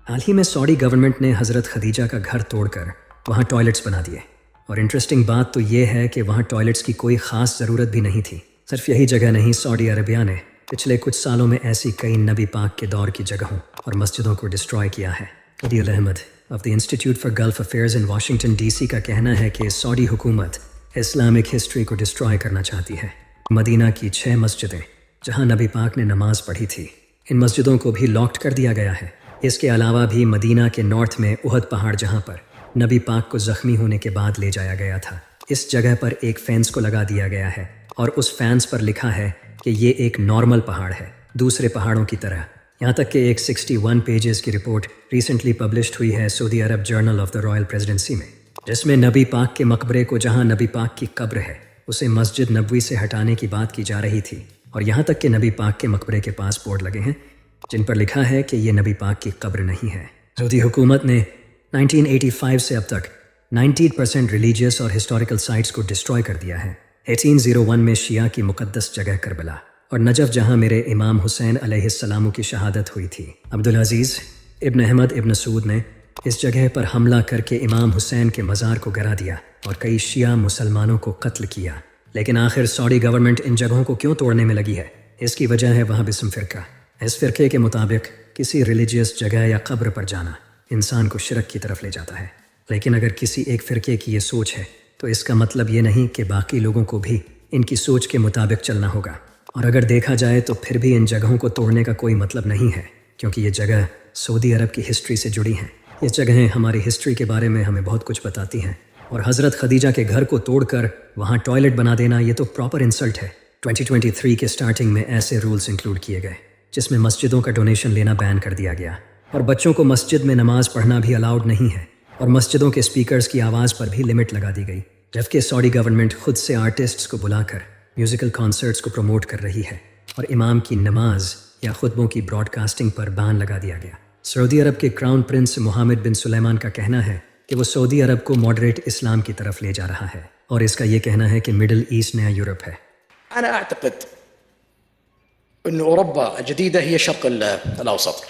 हाल ही में Saudi government ने हज़रत खदीजा का घर तोड़कर वहाँ टॉयलेट्स बना दिए। और इंटरेस्टिंग बात तो ये है कि वहाँ टॉयलेट्स की कोई ख़ास ज़रूरत भी नहीं थी। सिर्फ यही जगह नहीं, सऊदी अरबिया ने पिछले कुछ सालों में ऐसी कई नबी पाक के दौर की जगहों और मस्जिदों को डिस्ट्रॉय किया है। Adeel Ahmed of the Institute for Gulf Affairs in Washington DC का कहना है कि सऊदी हुकूमत इस्लामिक हिस्ट्री को डिस्ट्रॉय करना चाहती है। मदीना की 6 मस्जिदें जहाँ नबी पाक ने नमाज पढ़ी थी, इन मस्जिदों को भी लॉक्ड कर दिया गया है। इसके अलावा भी मदीना के नॉर्थ में उहद पहाड़, जहाँ पर नबी पाक को ज़ख्मी होने के बाद ले जाया गया था, इस जगह पर एक फेंस को लगा दिया गया है और उस फेंस पर लिखा है कि ये एक नॉर्मल पहाड़ है, दूसरे पहाड़ों की तरह। यहाँ तक कि एक 61 पेजेस की रिपोर्ट रिसेंटली पब्लिश्ड हुई है Saudi Arab journal of the royal presidency में, जिसमें नबी पाक के मकबरे को, जहाँ नबी पाक की कब्र है, उसे मस्जिद नबवी से हटाने की बात की जा रही थी। और यहाँ तक कि नबी पाक के मकबरे के पास बोर्ड लगे हैं जिन पर लिखा है कि ये नबी पाक की कब्र नहीं है। सऊदी हुकूमत ने 1985 से अब तक 90% रिलीजियस और हिस्टोरिकल साइट्स को डिस्ट्रॉय कर दिया है। 1801 में शिया की मुकद्दस जगह करबला और नजफ, जहाँ मेरे इमाम हुसैन अलैहिस्सलाम की शहादत हुई थी, अब्दुल अजीज़ इब्न अहमद इब्न सूद ने इस जगह पर हमला करके इमाम हुसैन के मज़ार को गिरा दिया और कई शिया मुसलमानों को कत्ल किया। लेकिन आखिर सऊदी गवर्नमेंट इन जगहों को क्यों तोड़ने में लगी है? इसकी वजह है वहाबिस्म फ़िरका। इस फ़िरके के मुताबिक किसी रिलीजियस जगह या कब्र पर जाना इंसान को शिरक की तरफ ले जाता है। लेकिन अगर किसी एक फ़िरके की ये सोच है तो इसका मतलब ये नहीं कि बाकी लोगों को भी इनकी सोच के मुताबिक चलना होगा। और अगर देखा जाए तो फिर भी इन जगहों को तोड़ने का कोई मतलब नहीं है, क्योंकि ये जगह सऊदी अरब की हिस्ट्री से जुड़ी हैं। ये जगहें हमारी हिस्ट्री के बारे में हमें बहुत कुछ बताती हैं। और हज़रत खदीजा के घर को तोड़कर वहाँ टॉयलेट बना देना, ये तो प्रॉपर इंसल्ट है। 2023 के स्टार्टिंग में ऐसे रूल्स इंक्लूड किए गए जिसमें मस्जिदों का डोनेशन लेना बैन कर दिया गया और बच्चों को मस्जिद में नमाज पढ़ना भी अलाउड नहीं है, और मस्जिदों के स्पीकर्स की आवाज़ पर भी लिमिट लगा दी गई। जबकि सऊदी गवर्नमेंट खुद से आर्टिस्ट्स को बुलाकर म्यूज़िकल कॉन्सर्ट्स को प्रमोट कर रही है और इमाम की नमाज या खुतबों की ब्रॉडकास्टिंग पर बैन लगा दिया गया। सऊदी अरब के क्राउन प्रिंस मोहम्मद बिन सुलेमान का कहना है कि वो सऊदी अरब को मॉडरेट इस्लाम की तरफ ले जा रहा है, और इसका ये कहना है कि मिडिल ईस्ट नया यूरोप है। أنا أعتقد أن أوروبا الجديدة هي الشرق الأوسط.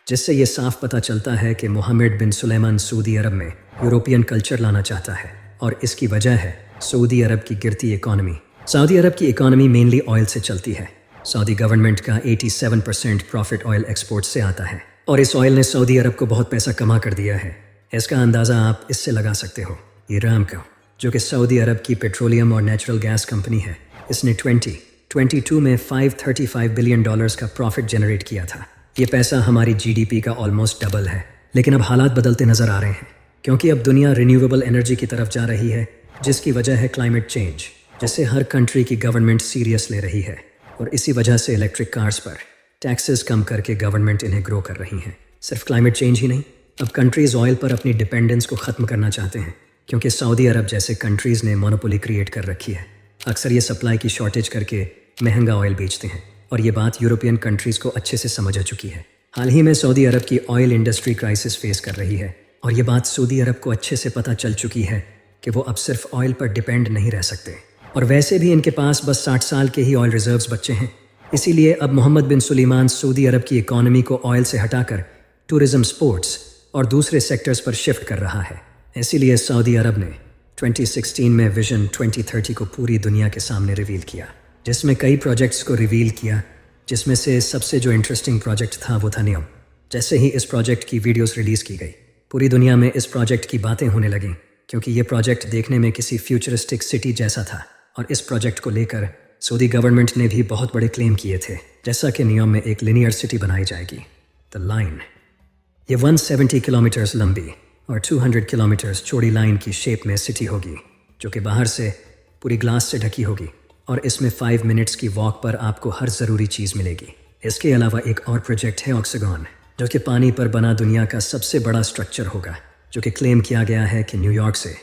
जिससे ये साफ पता चलता है कि मोहम्मद बिन सुलेमान सऊदी अरब में यूरोपियन कल्चर लाना चाहता है, और इसकी वजह है सऊदी अरब की गिरती इकॉनमी। सऊदी अरब की इकॉनमी मेनली ऑयल से चलती है। सऊदी गवर्नमेंट का 87% प्रॉफिट ऑयल एक्सपोर्ट से आता है, और इस ऑयल ने सऊदी अरब को बहुत पैसा कमा कर दिया है। इसका अंदाज़ा आप इससे लगा सकते हो। अरामको, जो कि सऊदी अरब की पेट्रोलियम और नेचुरल गैस कंपनी है, इसने 2022 में $535 बिलियन का प्रॉफिट जनरेट किया था। ये पैसा हमारी GDP का ऑलमोस्ट डबल है। लेकिन अब हालात बदलते नज़र आ रहे हैं, क्योंकि अब दुनिया रिन्यूएबल एनर्जी की तरफ जा रही है, जिसकी वजह है क्लाइमेट चेंज, जिसे हर कंट्री की गवर्नमेंट सीरियस ले रही है। और इसी वजह से इलेक्ट्रिक कार्स पर टैक्सेस कम करके गवर्नमेंट इन्हें ग्रो कर रही हैं। सिर्फ क्लाइमेट चेंज ही नहीं, अब कंट्रीज़ ऑयल पर अपनी डिपेंडेंस को ख़त्म करना चाहते हैं, क्योंकि सऊदी अरब जैसे कंट्रीज़ ने मोनोपोली क्रिएट कर रखी है। अक्सर ये सप्लाई की शॉर्टेज करके महंगा ऑयल बेचते हैं, और ये बात यूरोपियन कंट्रीज़ को अच्छे से समझ आ चुकी है। हाल ही में सऊदी अरब की ऑयल इंडस्ट्री क्राइसिस फेस कर रही है, और ये बात सऊदी अरब को अच्छे से पता चल चुकी है कि वो अब सिर्फ ऑयल पर डिपेंड नहीं रह सकते। और वैसे भी इनके पास बस 60 साल के ही ऑयल रिजर्व्स बचे हैं। इसीलिए अब मोहम्मद बिन सुलेमान सऊदी अरब की इकॉनमी को ऑयल से हटाकर टूरिज़म, स्पोर्ट्स और दूसरे सेक्टर्स पर शिफ्ट कर रहा है। इसीलिए सऊदी अरब ने 2016 में विजन 2030 को पूरी दुनिया के सामने रिवील किया, जिसमें कई प्रोजेक्ट्स को रिवील किया, जिसमें से सबसे जो इंटरेस्टिंग प्रोजेक्ट था वो था नियम। जैसे ही इस प्रोजेक्ट की वीडियोस रिलीज़ की गई, पूरी दुनिया में इस प्रोजेक्ट की बातें होने लगीं, क्योंकि ये प्रोजेक्ट देखने में किसी फ्यूचरिस्टिक सिटी जैसा था। और इस प्रोजेक्ट को लेकर सऊदी गवर्नमेंट ने भी बहुत बड़े क्लेम किए थे, जैसा कि नियम में एक लिनियर सिटी बनाई जाएगी, द लाइन। ये 170 किलोमीटर्स लंबी और 200 किलोमीटर्स चौड़ी लाइन की शेप में सिटी होगी, जो कि बाहर से पूरी ग्लास से ढकी होगी, और इसमें 5 मिनट्स की वॉक पर आपको हर ज़रूरी चीज़ मिलेगी। इसके अलावा एक और प्रोजेक्ट है ऑक्सीगन, जो कि पानी पर बना दुनिया का सबसे बड़ा स्ट्रक्चर होगा, जो कि क्लेम किया गया है कि न्यूयॉर्क से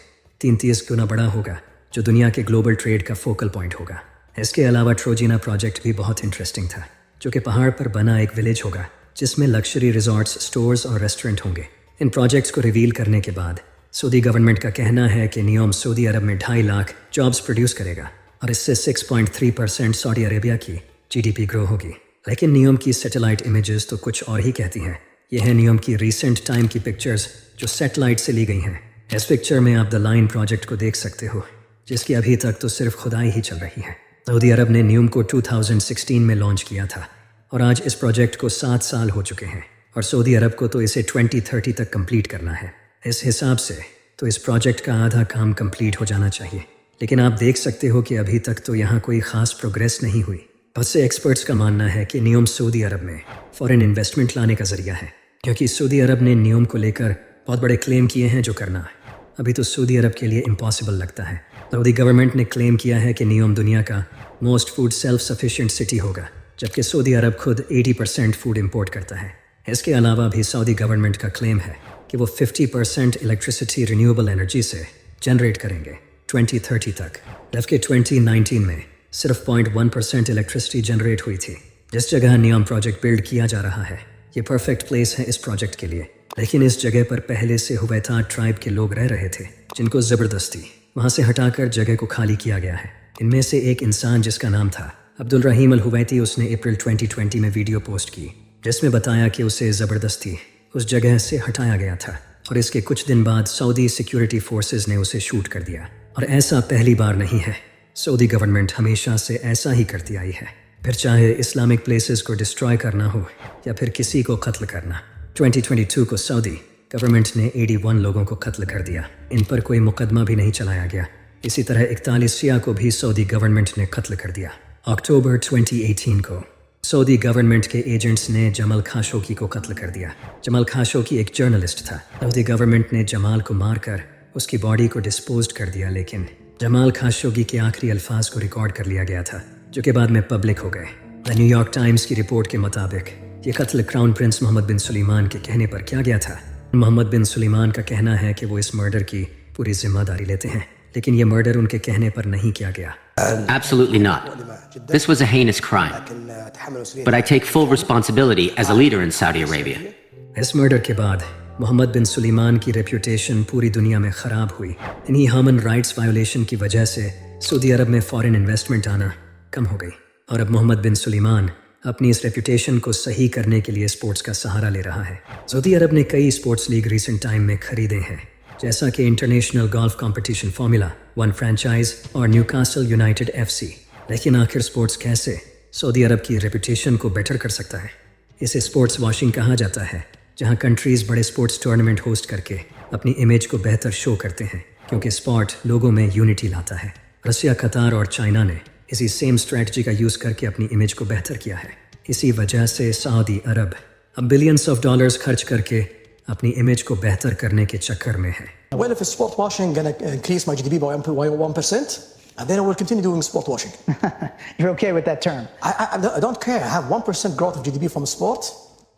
33 गुना बड़ा होगा, जो दुनिया के ग्लोबल ट्रेड का फोकल पॉइंट होगा। इसके अलावा ट्रोजिना प्रोजेक्ट भी बहुत इंटरेस्टिंग था, जो कि पहाड़ पर बना एक विलेज होगा, जिसमें लग्जरी रिजॉर्ट्स, स्टोर्स और रेस्टोरेंट होंगे। इन प्रोजेक्ट्स को रिवील करने के बाद सऊदी गवर्नमेंट का कहना है कि नियम सऊदी अरब में 2.5 लाख जॉब्स प्रोड्यूस करेगा, और इससे 6.3% सऊदी अरेबिया की GDP ग्रो होगी। लेकिन नियम की सैटेलाइट इमेजेस तो कुछ और ही कहती हैं। यह है नियम की रीसेंट टाइम की पिक्चर्स जो सैटेलाइट से ली गई हैं। इस पिक्चर में आप द लाइन प्रोजेक्ट को देख सकते हो, जिसकी अभी तक तो सिर्फ खुदाई ही चल रही है। सऊदी अरब ने न्यूम को 2016 में लॉन्च किया था और आज इस प्रोजेक्ट को 7 साल हो चुके हैं और सऊदी अरब को तो इसे 2030 तक कंप्लीट करना है। इस हिसाब से तो इस प्रोजेक्ट का आधा काम कंप्लीट हो जाना चाहिए, लेकिन आप देख सकते हो कि अभी तक तो यहाँ कोई ख़ास प्रोग्रेस नहीं हुई। बहुत से एक्सपर्ट्स का मानना है कि न्यूम सऊदी अरब में फॉरेन इन्वेस्टमेंट लाने का ज़रिया है, क्योंकि सऊदी अरब ने न्यूम को लेकर बहुत बड़े क्लेम किए हैं जो करना अभी तो सऊदी अरब के लिए इम्पॉसिबल लगता है। सऊदी गवर्नमेंट ने क्लेम किया है कि न्यूम दुनिया का most food self sufficient city होगा, जबकि सऊदी अरब खुद 80% फूड इंपोर्ट करता है। इसके अलावा भी सऊदी गवर्नमेंट का क्लेम है कि वो 50% इलेक्ट्रिसिटी रिन्यूएबल एनर्जी से जनरेट करेंगे 2030 तक, जबकि 2019 में सिर्फ 0.1% इलेक्ट्रिसिटी जनरेट हुई थी। जिस जगह न्यूम प्रोजेक्ट बिल्ड किया जा रहा है ये परफेक्ट प्लेस है इस प्रोजेक्ट के लिए, लेकिन इस जगह पर पहले से हुवैता ट्राइब के लोग रह रहे थे, जिनको ज़बरदस्ती वहाँ से हटाकर जगह को खाली किया गया है। इनमें से एक इंसान जिसका नाम था अब्दुल रहीम अल हुवैती, उसने अप्रैल 2020 में वीडियो पोस्ट की जिसमें बताया कि उसे ज़बरदस्ती उस जगह से हटाया गया था और इसके कुछ दिन बाद सऊदी सिक्योरिटी फोर्सेस ने उसे शूट कर दिया। और ऐसा पहली बार नहीं है, सऊदी गवर्नमेंट हमेशा से ऐसा ही करती आई है, फिर चाहे इस्लामिक प्लेसेस को डिस्ट्रॉय करना हो या फिर किसी को कत्ल करना। 2022 को सऊदी गवर्नमेंट ने 81 लोगों को कत्ल कर दिया, इन पर कोई मुकदमा भी नहीं चलाया गया। इसी तरह 41 शिया को भी सऊदी गवर्नमेंट ने कत्ल कर दिया। अक्टूबर 2018 को सऊदी गवर्नमेंट के एजेंट्स ने जमाल खाशोगी को कत्ल कर दिया। जमाल खाशोगी एक जर्नलिस्ट था। सऊदी गवर्नमेंट ने जमाल को मारकर उसकी बॉडी को डिस्पोज कर दिया, लेकिन जमाल खाशोगी के आखिरी अल्फाज को रिकॉर्ड कर लिया गया था जो कि बाद में पब्लिक हो गए। द न्यूयॉर्क टाइम्स की रिपोर्ट के मुताबिक ये कत्ल क्राउन प्रिंस मोहम्मद बिन सुलेमान के कहने पर किया गया था। मोहम्मद बिन सुलेमान का कहना है कि वो इस मर्डर की पूरी जिम्मेदारी लेते हैं, लेकिन ये मर्डर उनके कहने पर नहीं किया गया। Absolutely not. This was a heinous crime. But I take full responsibility as a leader in Saudi Arabia. इस मर्डर के बाद मोहम्मद बिन सुलेमान की रेप्यूटेशन पूरी दुनिया में ख़राब हुई। इन्हीं ह्यूमन राइट्स वायोलेशन की वजह से सऊदी अरब में फॉरेन इन्वेस्टमेंट आना कम हो गई और अब मोहम्मद बिन सुलेमान अपनी इस रेप्यूटेशन को सही करने के लिए स्पोर्ट्स का सहारा ले रहा है। सऊदी अरब ने कई स्पोर्ट्स लीग रिसेंट टाइम में खरीदे हैं, जैसा कि international golf competition formula 1 franchise और न्यूकासल यूनाइटेड FC। लेकिन आखिर स्पोर्ट्स कैसे सऊदी अरब की रेप्यूटेशन को बेटर कर सकता है? इसे स्पोर्ट्स वॉशिंग कहा जाता है, जहां कंट्रीज़ बड़े स्पोर्ट्स टूर्नामेंट होस्ट करके अपनी इमेज को बेहतर शो करते हैं, क्योंकि स्पोर्ट लोगों में यूनिटी लाता है। रसिया, कतार और चाइना ने इसी सेम स्ट्रेटजी का यूज़ करके अपनी इमेज को बेहतर किया है। इसी वजह से सऊदी अरब अब बिलियंस ऑफ डॉलर्स खर्च करके अपनी इमेज को बेहतर करने के चक्कर में है। Well, if sport washing going to increase my GDP by 1%, and then I will continue doing sport washing. You're okay with that term? I don't care. I have 1% growth of GDP from sport.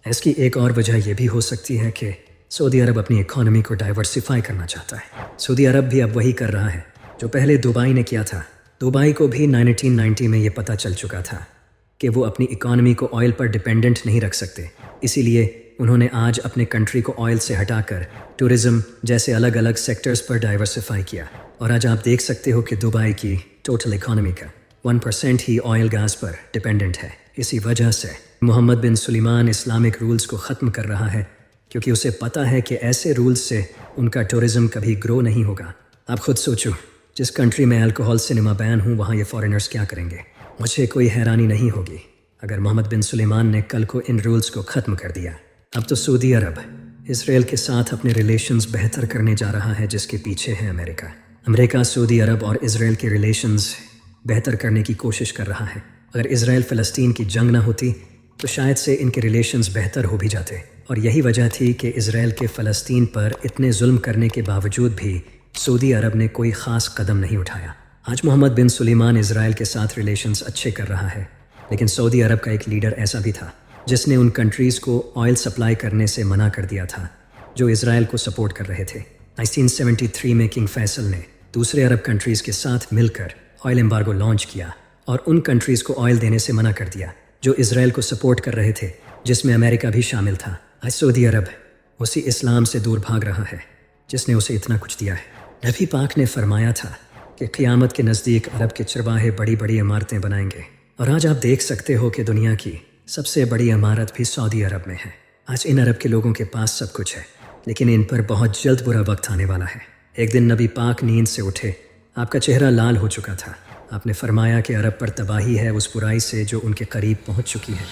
इसकी एक और वजह यह भी हो सकती है कि सऊदी अरब अपनी इकोनॉमी को डाइवर्सिफाई करना चाहता है। सऊदी अरब भी अब वही कर रहा है जो पहले दुबई ने किया था। दुबई को भी 1990 में ये पता चल चुका था कि वो अपनी इकोनॉमी को ऑयल पर डिपेंडेंट नहीं रख सकते, इसीलिए उन्होंने आज अपने कंट्री को ऑयल से हटाकर टूरिज़्म जैसे अलग अलग सेक्टर्स पर डाइवर्सिफाई किया। और आज आप देख सकते हो कि दुबई की टोटल इकोनॉमी का 1% ही ऑयल गैस पर डिपेंडेंट है। इसी वजह से मोहम्मद बिन सुलेमान इस्लामिक रूल्स को ख़त्म कर रहा है, क्योंकि उसे पता है कि ऐसे रूल्स से उनका टूरिज़्म कभी ग्रो नहीं होगा। आप खुद सोचो, जिस कंट्री में अल्कोहल सिनेमा बैन हूँ वहाँ ये फॉरेनर्स क्या करेंगे? मुझे कोई हैरानी नहीं होगी अगर मोहम्मद बिन सुलेमान ने कल को इन रूल्स को ख़त्म कर दिया। अब तो सऊदी अरब इसराइल के साथ अपने रिलेशंस बेहतर करने जा रहा है, जिसके पीछे है अमेरिका। अमेरिका सऊदी अरब और इसराइल के रिलेशंस बेहतर करने की कोशिश कर रहा है। अगर इसराइल फ़लस्तीन की जंग ना होती तो शायद से इनके रिलेशंस बेहतर हो भी जाते, और यही वजह थी कि इसराइल के फ़लस्तीन पर इतने जुल्म करने के बावजूद भी सऊदी अरब ने कोई ख़ास कदम नहीं उठाया। आज मोहम्मद बिन सुलेमान इसराइल के साथ रिलेशंस अच्छे कर रहा है, लेकिन सऊदी अरब का एक लीडर ऐसा भी था जिसने उन कंट्रीज़ को ऑयल सप्लाई करने से मना कर दिया था जो इसराइल को सपोर्ट कर रहे थे। 1973 में किंग फैसल ने दूसरे अरब कंट्रीज़ के साथ मिलकर ऑयल एम्बार्गो लॉन्च किया और उन कंट्रीज़ को ऑयल देने से मना कर दिया जो इसराइल को सपोर्ट कर रहे थे, जिसमें अमेरिका भी शामिल था। आज सऊदी अरब उसी इस्लाम से दूर भाग रहा है जिसने उसे इतना कुछ दिया है। नबी पाक ने फरमाया था कि क़यामत के नज़दीक अरब के चरवाहे बड़ी बड़ी इमारतें बनाएंगे, और आज आप देख सकते हो कि दुनिया की सबसे बड़ी इमारत भी सऊदी अरब में है। آج ان عرب کے لوگوں کے پاس سب کچھ ہے، لیکن ان پر بہت جلد برا وقت آنے والا ہے۔ ایک دن نبی پاک نیند سے اٹھے، آپ کا چہرہ لال ہو چکا تھا۔ آپ نے فرمایا کہ عرب پر تباہی ہے اس برائی سے جو ان کے قریب پہنچ چکی ہے۔